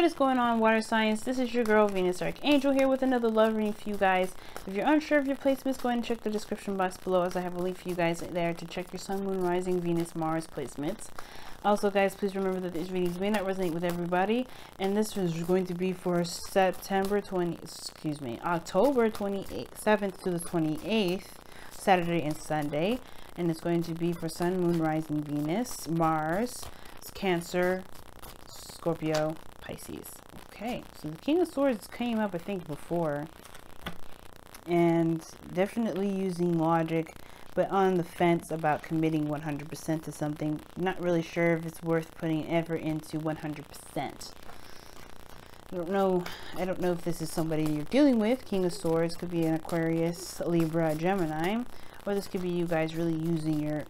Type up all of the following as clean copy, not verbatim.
What is going on, water signs? This is your girl Venus Archangel here with another love reading for you guys. If you're unsure of your placements, go ahead and check the description box below, as I have a link for you guys there to check your sun, moon, rising, Venus, Mars placements. Also, guys, please remember that these readings may not resonate with everybody, and this is going to be for October 28th, 7th to the 28th, Saturday and Sunday, and it's going to be for sun, moon, rising, Venus, Mars, Cancer, Scorpio, Pisces. Okay, so the King of Swords came up, I think, before, and definitely using logic, but on the fence about committing 100% to something. Not really sure if it's worth putting effort into 100%. I don't know if this is somebody you're dealing with. King of Swords could be an Aquarius, Libra, Gemini, or this could be you guys really using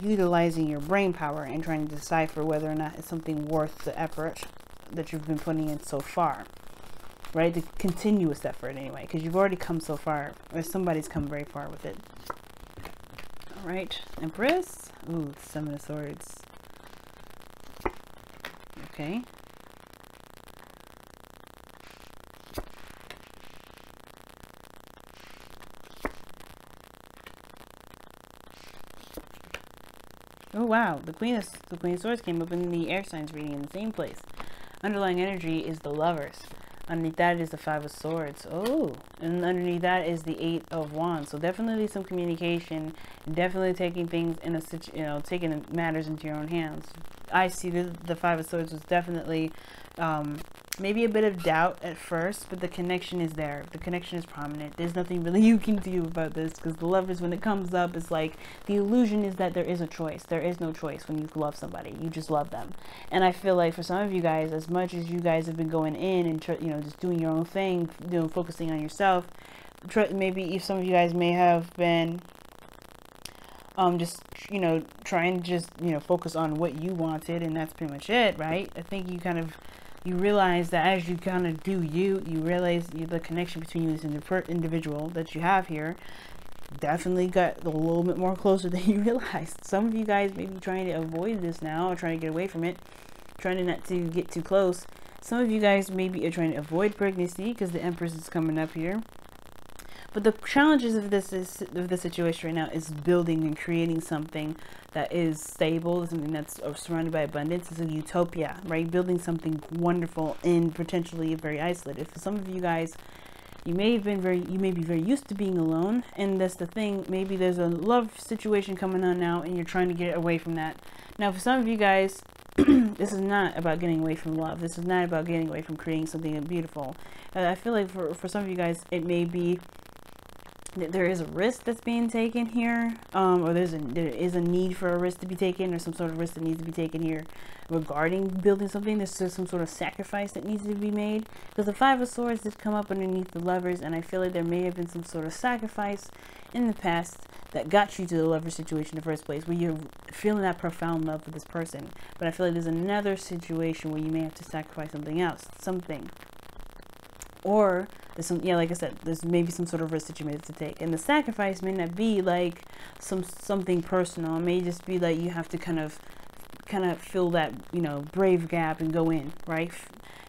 utilizing your brain power and trying to decipher whether or not it's something worth the effort that you've been putting in so far, right? The continuous effort anyway, because you've already come so far, or somebody's come very far with it. All right, Empress. Ooh, Seven of Swords. Okay. Oh wow, the Queen of Swords came up in the air signs reading in the same place. Underlying energy is the Lovers. Underneath that is the Five of Swords. Oh, and underneath that is the Eight of Wands. So definitely some communication, definitely taking things in a taking matters into your own hands. I see the Five of Swords was definitely maybe a bit of doubt at first, but the connection is there. The connection is prominent. There's nothing really you can do about this, because the Lovers, when it comes up, is like the illusion is that there is a choice. There is no choice when you love somebody. You just love them. And I feel like for some of you guys, as much as you guys have been going in and just doing your own thing, focusing on yourself, maybe if some of you guys may have been just trying to just focus on what you wanted, and that's pretty much it, right? I think you realize that as you kind of do you realize the connection between you as an individual that you have here definitely got a little bit more closer than you realized. Some of you guys may be trying to avoid this now, or trying to get away from it, trying not to get too close. Some of you guys maybe are trying to avoid pregnancy because the Empress is coming up here. But the challenges of this situation right now is building and creating something that is stable, something that's surrounded by abundance. It's a utopia, right? Building something wonderful and potentially very isolated. For some of you guys, you may be very used to being alone, and that's the thing. Maybe there's a love situation coming on now, and you're trying to get away from that. Now, for some of you guys, this is not about getting away from love. This is not about getting away from creating something beautiful. I feel like for some of you guys, it may be there is a risk that's being taken here, or there is a need for a risk to be taken, or some sort of risk that needs to be taken here regarding building something. There's some sort of sacrifice that needs to be made, because the Five of Swords did come up underneath the Lovers, and I feel like there may have been some sort of sacrifice in the past that got you to the lover situation in the first place, where you're feeling that profound love for this person. But I feel like there's another situation where you may have to sacrifice something else, or there's some, like I said, there's maybe some sort of risk that you may have to take, and the sacrifice may not be like something personal. It may just be like you have to kind of fill that brave gap and go in, right?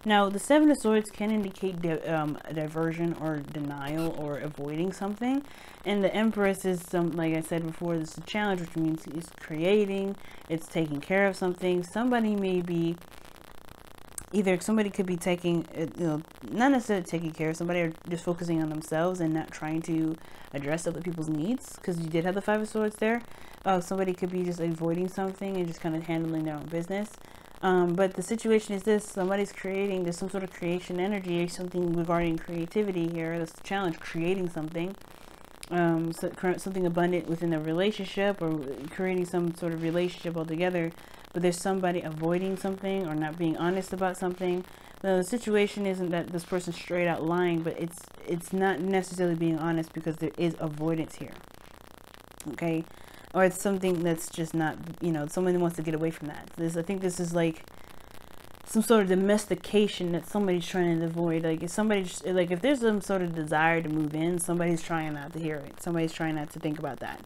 Now, the Seven of Swords can indicate diversion or denial or avoiding something, and the Empress is like I said before, this is a challenge, which means it's creating, it's taking care of something. Somebody may be somebody could be taking, not necessarily taking care of somebody, or just focusing on themselves and not trying to address other people's needs, because you did have the Five of Swords there. Somebody could be just avoiding something and just kind of handling their own business. But the situation is this: somebody's creating, there's some sort of creation energy, something regarding creativity here. That's the challenge, creating something. Something abundant within a relationship, or creating some sort of relationship altogether, but there's somebody avoiding something or not being honest about something. Now, the situation isn't that this person's straight out lying, but it's not necessarily being honest, because there is avoidance here, okay? Or it's something that's just not, someone wants to get away from that. I think this is like some sort of domestication that somebody's trying to avoid. Like if there's some sort of desire to move in, somebody's trying not to hear it. Somebody's trying not to think about that.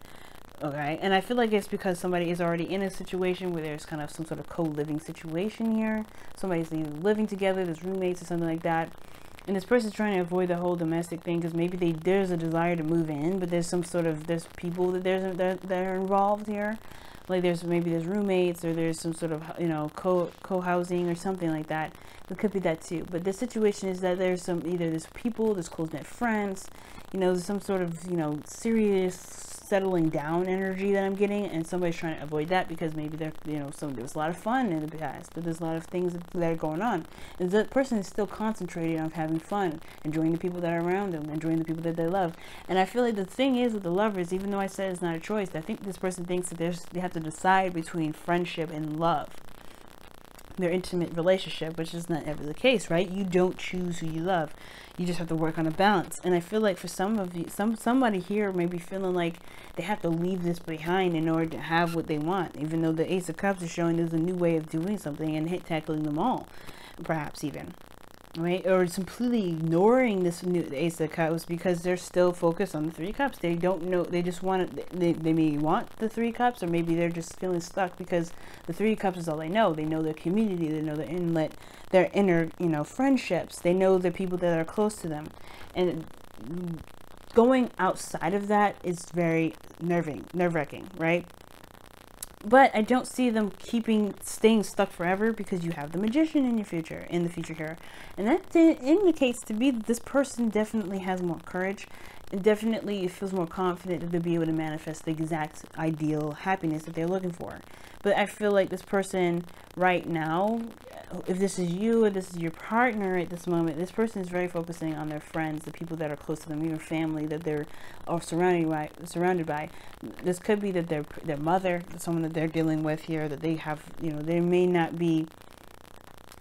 Okay, and I feel like it's because somebody is already in a situation where there's kind of some sort of co-living situation here. Somebody's either living together, there's roommates or something like that. And this person's trying to avoid the whole domestic thing because maybe there's a desire to move in, but there's some sort of, there's people that are involved here. Like there's roommates, or there's some sort of, you know, co-housing or something like that. It could be that too. But the situation is that there's people, there's close-knit friends, you know, there's some sort of, you know, serious settling down energy that I'm getting, and somebody's trying to avoid that because maybe there was a lot of fun in the past, but there's a lot of things that are going on, and the person is still concentrating on having fun, enjoying the people that are around them, enjoying the people that they love. And I feel like the thing is with the lovers, even though I said it's not a choice, I think this person thinks that they have to decide between friendship and love, their intimate relationship, which is not ever the case, right? You don't choose who you love. You just have to work on a balance. And I feel like for some of you, somebody here may be feeling like they have to leave this behind in order to have what they want, even though the Ace of Cups is showing there's a new way of doing something and tackling them all, perhaps even. Right? Or completely ignoring this new Ace of Cups because they're still focused on the Three of Cups. They don't know, they just want it, they may want the Three of Cups, or maybe they're just feeling stuck because the Three of Cups is all they know. They know their community, they know their inlet, their inner, you know, friendships. They know the people that are close to them. And going outside of that is very nerve-wracking, right? But I don't see them staying stuck forever because you have the Magician in the future here. And that indicates to me that this person definitely has more courage, and definitely feels more confident that they'll be able to manifest the exact ideal happiness that they're looking for. But I feel like this person right now, if this is you or this is your partner at this moment, this person is very focusing on their friends, the people that are close to them, even family that they're surrounded by. This could be that their mother, someone that they're dealing with here, that they have, you know, they may not be,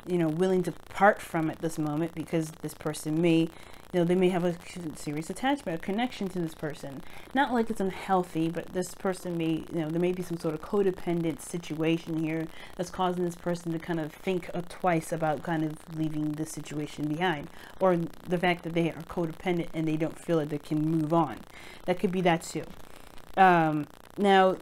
you know, willing to part from at this moment because this person may, you know, they may have a serious attachment, a connection to this person. Not like it's unhealthy, but this person may, you know, there may be some sort of codependent situation here that's causing this person to kind of think twice about kind of leaving this situation behind. Or the fact that they are codependent and they don't feel like they can move on. That could be that too. Now,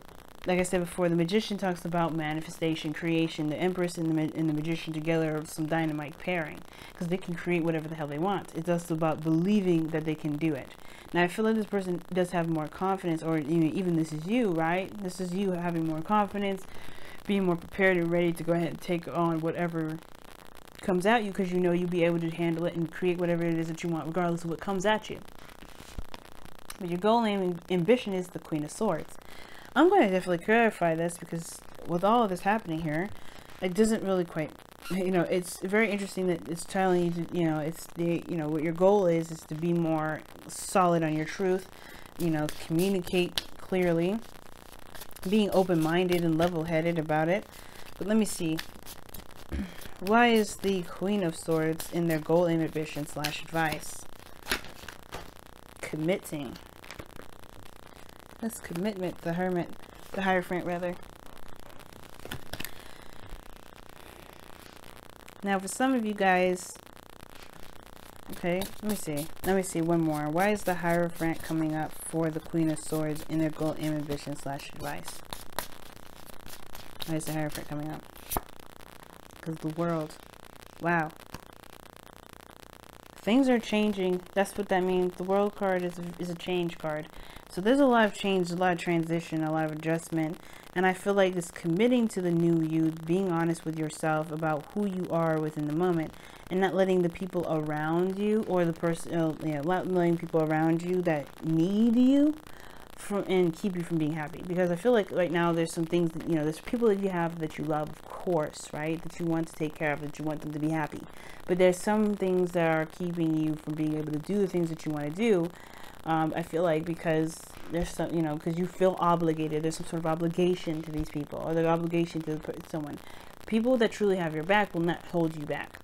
like I said before, the Magician talks about manifestation, creation. The Empress and the Magician together are some dynamite pairing because they can create whatever the hell they want. It's also about believing that they can do it. Now, I feel like this person does have more confidence, or even this is you, right? This is you having more confidence, being more prepared and ready to go ahead and take on whatever comes at you because you know you'll be able to handle it and create whatever it is that you want, regardless of what comes at you. But your goal and ambition is the Queen of Swords. I'm going to definitely clarify this because with all of this happening here, it doesn't really quite, you know, it's very interesting that it's telling you to, you know, it's the, you know, what your goal is to be more solid on your truth, you know, communicate clearly, being open-minded and level-headed about it. But let me see. Why is the Queen of Swords in their goal and ambition / advice? Committing. That's commitment, the Hermit, the Hierophant rather. Now for some of you guys, okay, let me see one more. Why is the Hierophant coming up for the Queen of Swords in their goal, aim, ambition / advice? Why is the Hierophant coming up? Because the world. Wow. Things are changing. That's what that means. The World card is a change card. So there's a lot of change, a lot of transition, a lot of adjustment. And I feel like it's committing to the new you, being honest with yourself about who you are within the moment, and not letting the people around you or the person, not letting people around you that need you and keep you from being happy. Because I feel like right now there's some things that, you know, there's people that you have that you love, of course, right? That you want to take care of, that you want them to be happy. But there's some things that are keeping you from being able to do the things that you want to do. I feel like because there's some, you know, because you feel obligated, there's some sort of obligation to these people, or the obligation to someone. People that truly have your back will not hold you back,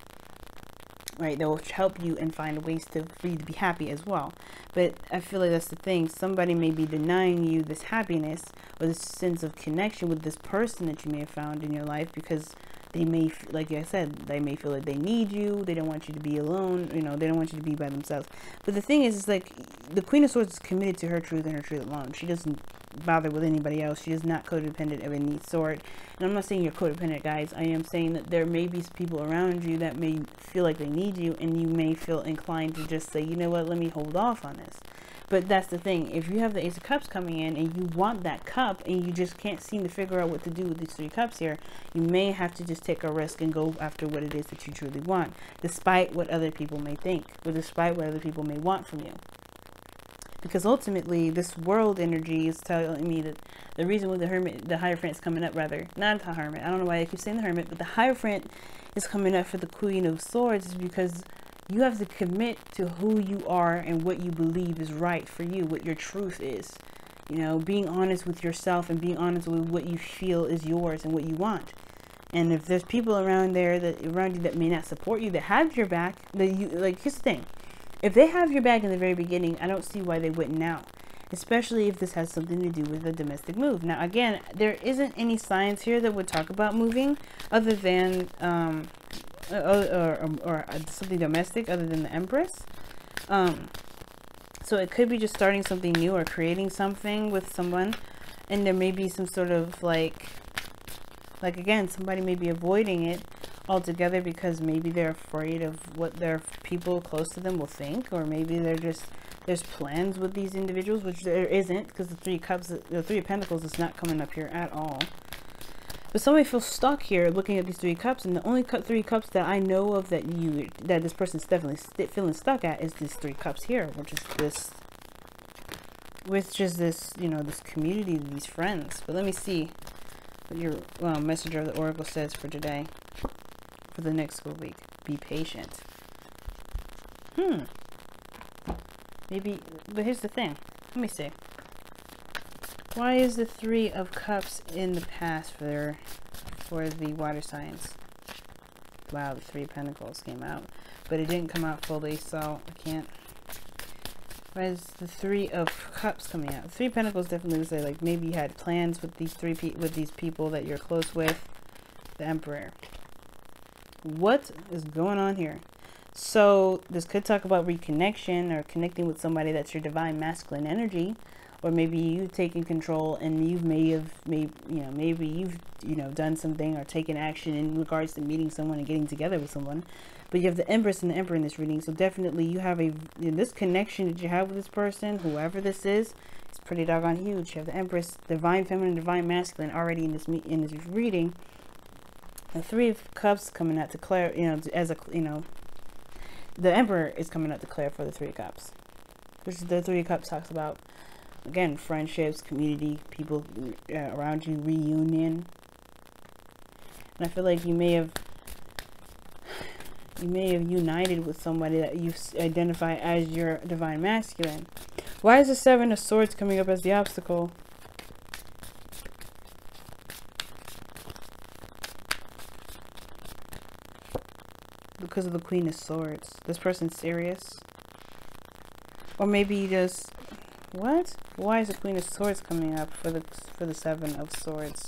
right? They will help you and find ways for you to be happy as well. But I feel like that's the thing. Somebody may be denying you this happiness or this sense of connection with this person that you may have found in your life because they may, like I said, they may feel like they need you. They don't want you to be alone. You know, they don't want you to be by themselves. But the thing is, it's like the Queen of Swords is committed to her truth and her truth alone. She doesn't bother with anybody else. She is not codependent of any sort. And I'm not saying you're codependent, guys. I am saying that there may be people around you that may feel like they need you, and you may feel inclined to just say, you know what, let me hold off on this. But that's the thing. If you have the Ace of Cups coming in and you want that cup and you just can't seem to figure out what to do with these 3 cups here, you may have to just take a risk and go after what it is that you truly want, despite what other people may think, or despite what other people may want from you. Because ultimately, this world energy is telling me that the reason why the Hierophant is coming up, rather, not the Hermit. I don't know why I keep saying the Hermit, but the Hierophant is coming up for the Queen of Swords is because you have to commit to who you are and what you believe is right for you, what your truth is. You know, being honest with yourself and being honest with what you feel is yours and what you want. And if there's people around you that may not support you, that have your back, here's the thing. If they have your back in the very beginning, I don't see why they wouldn't now. Especially if this has something to do with a domestic move. Now, again, there isn't any signs here that would talk about moving other than or something domestic other than the Empress. So it could be just starting something new or creating something with someone, and there may be some sort of like again, somebody may be avoiding it altogether because maybe they're afraid of what their people close to them will think, or maybe they're just, there's plans with these individuals, which there isn't, because the 3 cups, the 3 of Pentacles is not coming up here at all. But somebody feels stuck here looking at these 3 cups, and the only 3 cups that I know of that this person's definitely feeling stuck at is these 3 cups here, which is this, you know, this community, these friends. But let me see what your messenger of the Oracle says for today, for the next school week. Be patient. Maybe, but here's the thing. Let me see. Why is the 3 of Cups in the past for the water signs? Wow, the 3 of Pentacles came out, but it didn't come out fully, so I can't. Why is the 3 of Cups coming out? The 3 of Pentacles definitely would say, like, maybe you had plans with these these people that you're close with. The Emperor. What is going on here? So this could talk about reconnection or connecting with somebody that's your divine masculine energy. Or maybe you've taken control and you maybe you've done something or taken action in regards to meeting someone and getting together with someone. But you have the Empress and the Emperor in this reading, so definitely you have this connection that you have with this person, whoever this is, it's pretty doggone huge. You have the Empress, divine feminine, divine masculine already in this reading. The 3 of Cups coming out to Claire, the Emperor is coming out to Claire for the 3 of Cups, which is the 3 of Cups talks about. Again, friendships, community, people around you, reunion. And I feel like you may have united with somebody that you identify as your divine masculine. Why is the 7 of Swords coming up as the obstacle? Because of the Queen of Swords. This person's serious. Or maybe you just... What? Why is the Queen of Swords coming up for the 7 of Swords?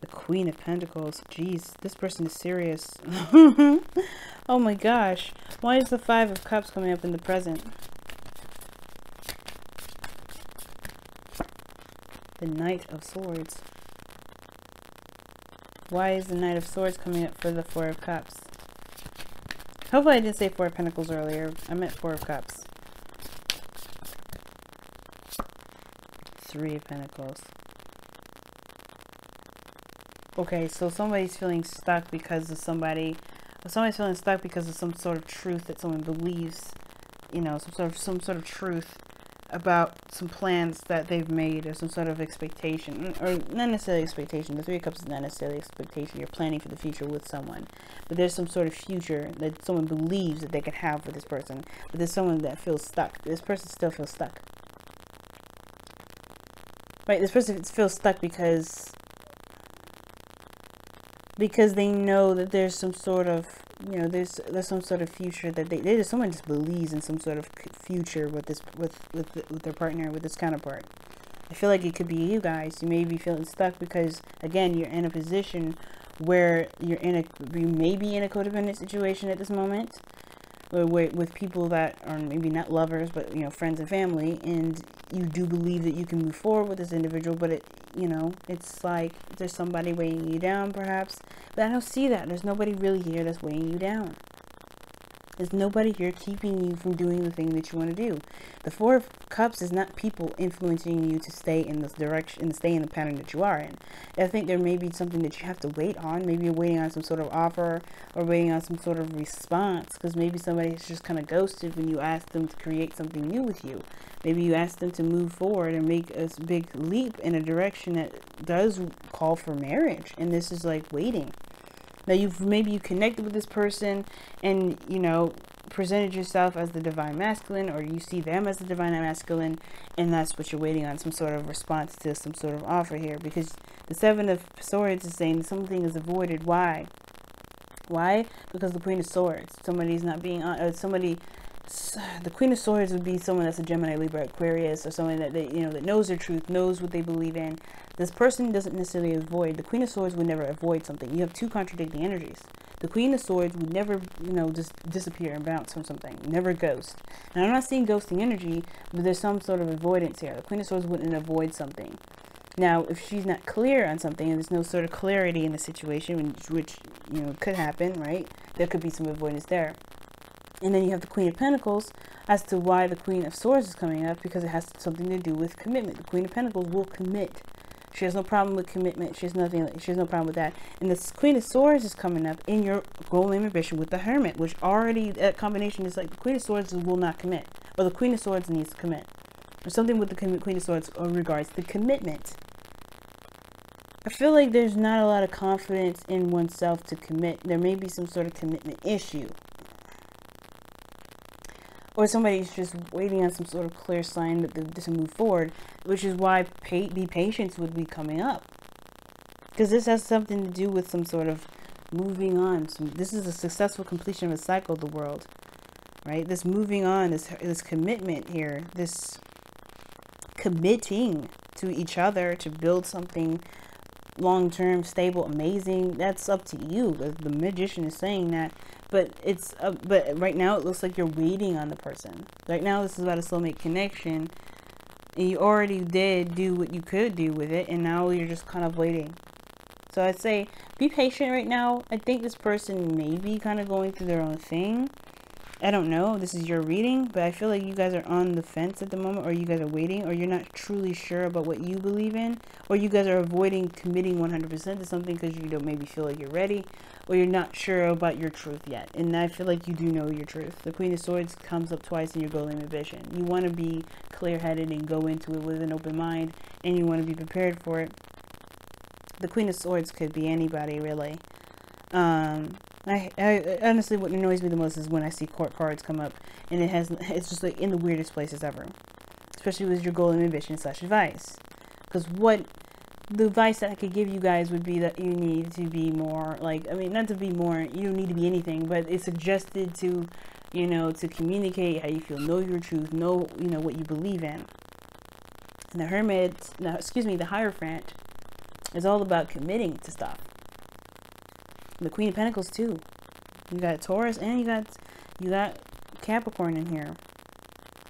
The Queen of Pentacles. Jeez, this person is serious. Oh my gosh. Why is the 5 of Cups coming up in the present? The Knight of Swords. Why is the Knight of Swords coming up for the 4 of Cups? Hopefully I didn't say 4 of Pentacles earlier. I meant 4 of Cups. 3 of Pentacles. Okay, so somebody's feeling stuck because of somebody's feeling stuck because of some sort of truth that someone believes, some sort of truth about some plans that they've made, or some sort of expectation, or not necessarily expectation. The 3 of Cups is not necessarily expectation. You're planning for the future with someone, but there's some sort of future that someone believes that they could have with this person, but there's someone that feels stuck. This person still feels stuck. Right, this person feels stuck because they know that there's some sort of, there's some sort of future that someone just believes in some sort of future with their partner, with this counterpart. I feel like it could be you guys. You may be feeling stuck because, again, you're in a position where you may be in a codependent situation at this moment, with people that are maybe not lovers, but friends and family, and you do believe that you can move forward with this individual, but it, you know, it's like there's somebody weighing you down perhaps. But I don't see that. There's nobody really here that's weighing you down. There's nobody here keeping you from doing the thing that you want to do. The Four of Cups is not people influencing you to stay in this direction and stay in the pattern that you are in. I think there may be something that you have to wait on. Maybe you're waiting on some sort of offer or waiting on some sort of response, because maybe somebody has just kind of ghosted when you ask them to create something new with you. Maybe you ask them to move forward and make a big leap in a direction that does call for marriage, and this is like waiting. Now maybe you connected with this person and, you know, presented yourself as the divine masculine, or you see them as the divine masculine, and that's what you're waiting on, some sort of response to some sort of offer here, because the Seven of Swords is saying something is avoided. Why? Because the Queen of Swords, somebody's not being the Queen of Swords would be someone that's a Gemini, Libra, Aquarius, or someone that they, you know, that knows their truth, knows what they believe in. This person doesn't necessarily avoid. The Queen of Swords would never avoid something. You have two contradicting energies. The Queen of Swords would never, you know, just disappear and bounce from something. Never ghost. And I'm not seeing ghosting energy, but there's some sort of avoidance here. The Queen of Swords wouldn't avoid something. Now, if she's not clear on something, and there's no sort of clarity in the situation, which you know, could happen, right? There could be some avoidance there. And then you have the Queen of Pentacles as to why the Queen of Swords is coming up, because it has something to do with commitment. The Queen of Pentacles will commit. She has no problem with commitment. She has no problem with that. And the Queen of Swords is coming up in your goal and ambition with the Hermit, which already, that combination is like the Queen of Swords will not commit, or the Queen of Swords needs to commit, or something with the Queen of Swords in regards to commitment. I feel like there's not a lot of confidence in oneself to commit. There may be some sort of commitment issue, or somebody's just waiting on some sort of clear sign that to move forward, which is why be patient would be coming up, because this has something to do with some sort of moving on. This is a successful completion of a cycle of the world, right? This moving on, this commitment here, this committing to each other to build something long-term, stable, amazing. That's up to you. The Magician is saying that. But it's but right now it looks like you're waiting on the person. Right now this is about a soulmate connection, and you already did do what you could do with it, and now you're just kind of waiting. So I'd say be patient right now. I think this person may be kind of going through their own thing. I don't know. This is your reading, but I feel like you guys are on the fence at the moment, or you guys are waiting, or you're not truly sure about what you believe in, or you guys are avoiding committing 100% to something because you don't maybe feel like you're ready, or you're not sure about your truth yet. And I feel like you do know your truth. The Queen of Swords comes up twice in your goal and ambition. You want to be clear-headed and go into it with an open mind, and you want to be prepared for it. The Queen of Swords could be anybody, really. I honestly, what annoys me the most is when I see court cards come up, and it's just like in the weirdest places ever, especially with your goal and ambition / advice. Because what the advice that I could give you guys would be that you need to be more like, I mean, not to be more, you don't need to be anything, but it's suggested to, you know, to communicate how you feel, know your truth, know, you know, what you believe in. And the Hermit, no, excuse me, the Hierophant is all about committing to stuff. The Queen of Pentacles too. You got Taurus, and you got Capricorn in here,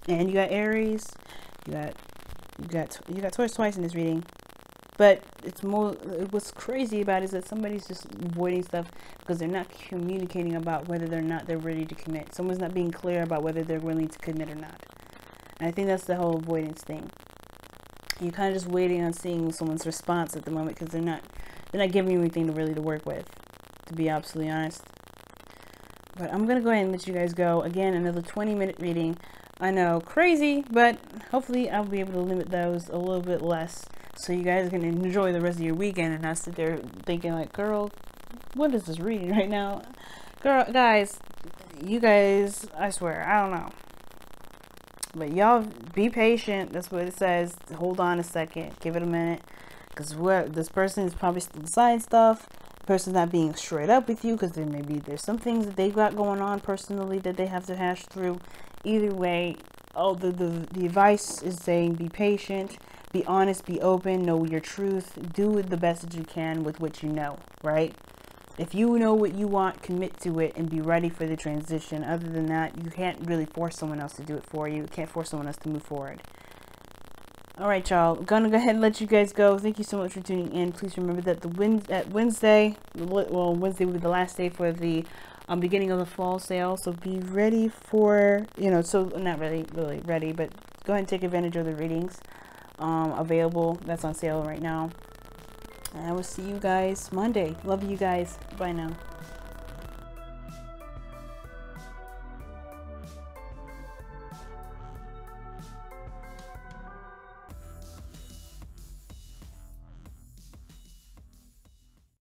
and you got Aries. You got Taurus twice in this reading. But it's more, what's crazy about it is that somebody's just avoiding stuff because they're not communicating about whether or not they're ready to commit. Someone's not being clear about whether they're willing to commit or not. And I think that's the whole avoidance thing. You're kind of just waiting on seeing someone's response at the moment, because they're not giving you anything to work with, to be absolutely honest. But I'm going to go ahead and let you guys go. Again, another 20-minute reading. I know, crazy, but hopefully I'll be able to limit those a little bit less, so you guys can enjoy the rest of your weekend and not sit there thinking like, girl, what is this reading right now? Girl, guys, you guys, I swear, I don't know. But y'all be patient. That's what it says. Hold on a second. Give it a minute. Because this person is probably still deciding stuff. The person's not being straight up with you because there's some things that they've got going on personally that they have to hash through. Either way, the advice is saying be patient, be honest, be open, know your truth, do the best that you can with what you know, right? If you know what you want, commit to it and be ready for the transition. Other than that, you can't really force someone else to do it for you. You can't force someone else to move forward. All right, y'all. I'm gonna go ahead and let you guys go. Thank you so much for tuning in. Please remember that Wednesday will be the last day for the beginning of the fall sale. So be ready for, so not really ready, but go ahead and take advantage of the readings available. That's on sale right now. And I will see you guys Monday. Love you guys. Bye now.